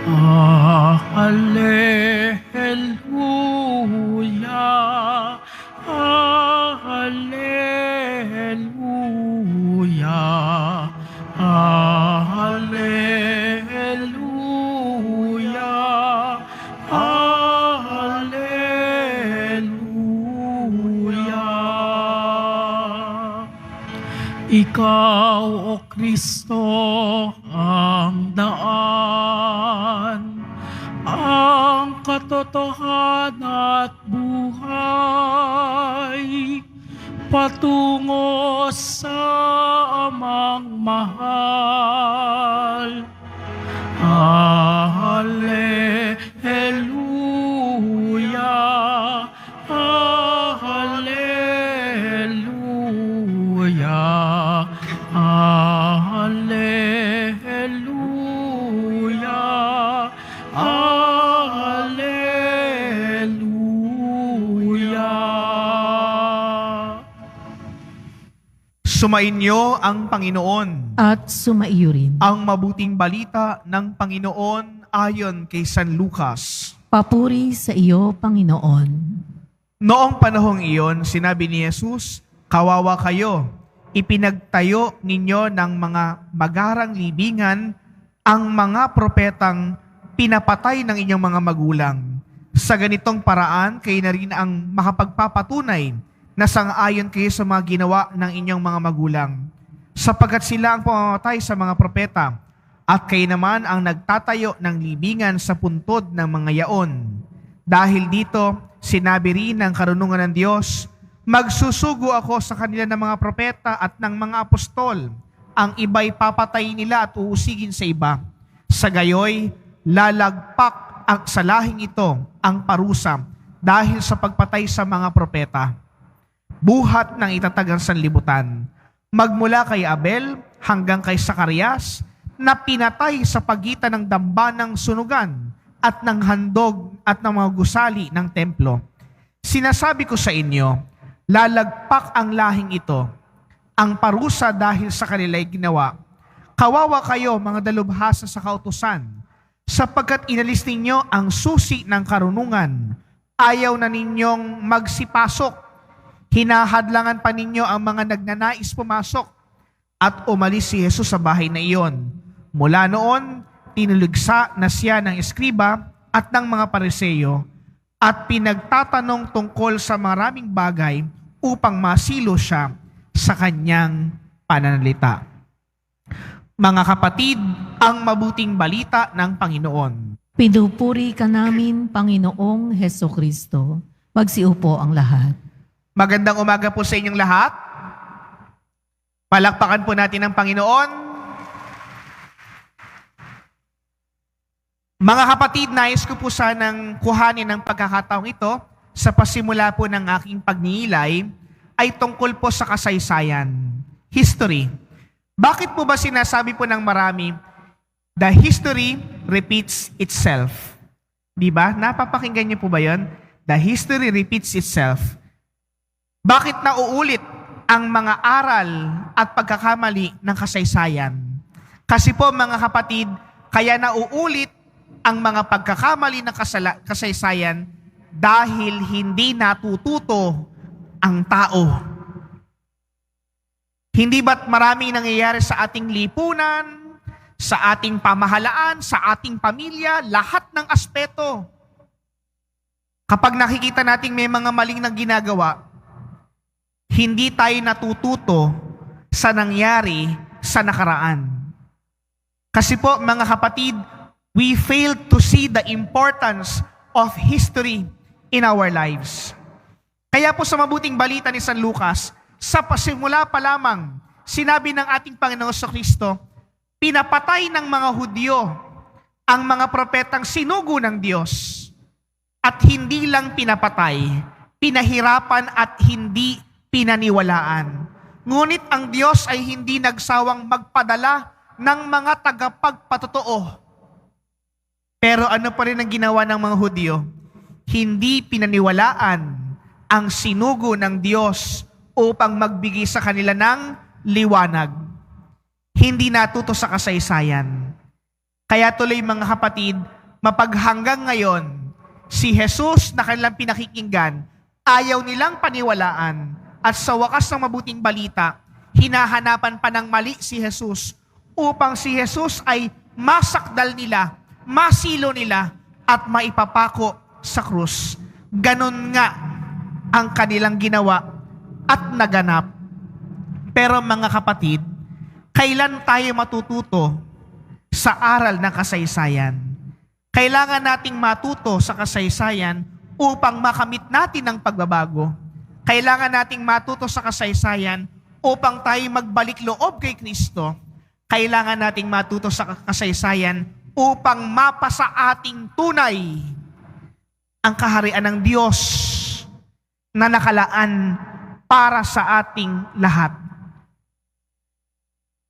Alleluia, Alleluia, Alleluia, Alleluia. Ikaw, O Kristo, ang daan, ang katotohanan at buhay, patungo sa Amang mahal. Alleluia, Alleluia, Alleluia, Alleluia. Sumainyo ang Panginoon. At sumaiyo rin. Ang mabuting balita ng Panginoon ayon kay San Lucas. Papuri sa iyo, Panginoon. Noong panahong iyon, sinabi ni Jesus, "Kawawa kayo, ipinagtayo ninyo ng mga magarang libingan ang mga propetang pinapatay ng inyong mga magulang. Sa ganitong paraan, kayo na rin ang makapagpapatunay na sang-ayon kayo sa mga ginawa ng inyong mga magulang. Sapagkat sila ang pamamatay sa mga propeta, at kayo naman ang nagtatayo ng libingan sa puntod ng mga yaon. Dahil dito, sinabi rin ng karunungan ng Diyos, magsusugo ako sa kanila ng mga propeta at ng mga apostol. Ang iba'y papatayin nila at uusigin sa iba. Sa gayoy, lalagpak sa lahing ito ang parusa dahil sa pagpatay sa mga propeta. Buhat ng itatagang sanlibutan, magmula kay Abel hanggang kay Zacarias, na pinatay sa pagitan ng dambanang sunugan at ng handog at ng mga gusali ng templo. Sinasabi ko sa inyo, lalagpak ang lahing ito, ang parusa dahil sa kanila'y ginawa. Kawawa kayo, mga dalubhasa sa kautusan, sapagkat inalis ninyo ang susi ng karunungan. Ayaw na ninyong magsipasok. Hinahadlangan pa ninyo ang mga nagnanais pumasok. At umalis si Jesus sa bahay na iyon. Mula noon, tinuligsa na siya ng eskriba at ng mga pariseyo at pinagtatanong tungkol sa maraming bagay upang masilo siya sa kanyang pananalita. Mga kapatid, ang mabuting balita ng Panginoon. Pinupuri ka namin, Panginoong Hesukristo. Magsiupo ang lahat. Magandang umaga po sa inyong lahat. Palakpakan po natin ang Panginoon. Mga kapatid, nais ko po sanang kuhanin ng pagkakataong ito sa pasimula po ng aking pagniilay ay tungkol po sa kasaysayan, history. Bakit po ba sinasabi po ng marami, the history repeats itself? Di ba? Napapakinggan niyo po ba yun? The history repeats itself. Bakit nauulit ang mga aral at pagkakamali ng kasaysayan? Kasi po mga kapatid, kaya nauulit ang mga pagkakamali ng kasaysayan dahil hindi natututo ang tao. Hindi ba't maraming nangyayari sa ating lipunan, sa ating pamahalaan, sa ating pamilya, lahat ng aspeto. Kapag nakikita nating may mga maling na ginagawa, hindi tayo natututo sa nangyari sa nakaraan. Kasi po mga kapatid, we fail to see the importance of history in our lives. Kaya po sa mabuting balita ni San Lucas, sa pasimula pa lamang, sinabi ng ating Panginoon sa Kristo, pinapatay ng mga Hudyo ang mga propetang sinugo ng Diyos. At hindi lang pinapatay, pinahirapan at hindi pinaniwalaan. Ngunit ang Diyos ay hindi nagsawang magpadala ng mga tagapagpatotoo. Pero ano pa rin ang ginawa ng mga Hudyo? Hindi pinaniwalaan ang sinugo ng Diyos upang magbigay sa kanila ng liwanag. Hindi natuto sa kasaysayan. Kaya tuloy mga kapatid, mapaghanggang ngayon, si Jesus na kanilang pinakikinggan, ayaw nilang paniwalaan at sa wakas ng mabuting balita, hinahanapan pa ng mali si Jesus upang si Jesus ay masakdal nila, masilo nila at maipapako sa krus. Ganon nga ang kanilang ginawa at naganap. Pero mga kapatid, kailan tayo matututo sa aral ng kasaysayan? Kailangan nating matuto sa kasaysayan upang makamit natin ang pagbabago. Kailangan nating matuto sa kasaysayan upang tayo magbalik loob kay Kristo. Kailangan nating matuto sa kasaysayan upang mapasa ating tunay ang kaharian ng Diyos na nakalaan para sa ating lahat.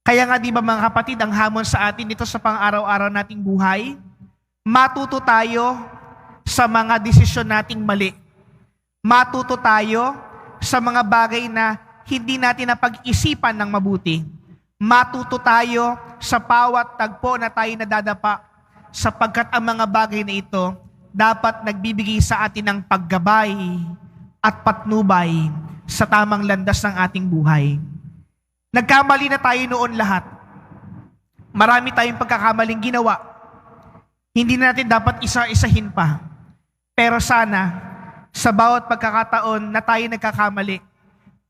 Kaya nga di ba mga kapatid, ang hamon sa atin dito sa pang-araw-araw nating buhay, matuto tayo sa mga desisyon nating mali. Matuto tayo sa mga bagay na hindi natin napag-isipan ng mabuti. Matuto tayo sa bawat tagpo na tayo nadadapa sapagkat ang mga bagay na ito dapat nagbibigay sa atin ng paggabay at patnubay sa tamang landas ng ating buhay. Nagkamali na tayo noon lahat. Marami tayong pagkakamaling ginawa. Hindi natin dapat isa-isahin pa. Pero sana, sa bawat pagkakataon na tayo nagkakamali,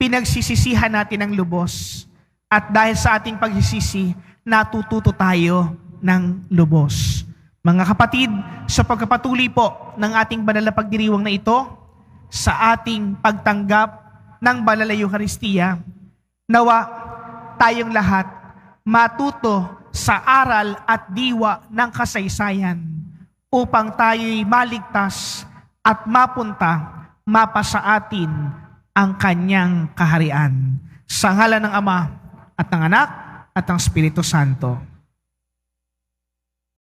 pinagsisisihan natin ang lubos. At dahil sa ating pagsisisi, natututo tayo ng lubos. Mga kapatid, sa pagkapatuloy po ng ating banal na pagdiriwang na ito, sa ating pagtanggap ng banal na Eucharistia, nawa tayong lahat matuto sa aral at diwa ng kasaysayan upang tayo'y maligtas at mapasa atin ang kanyang kaharian. Sa ngalan ng Ama at ng Anak at ng Espiritu Santo.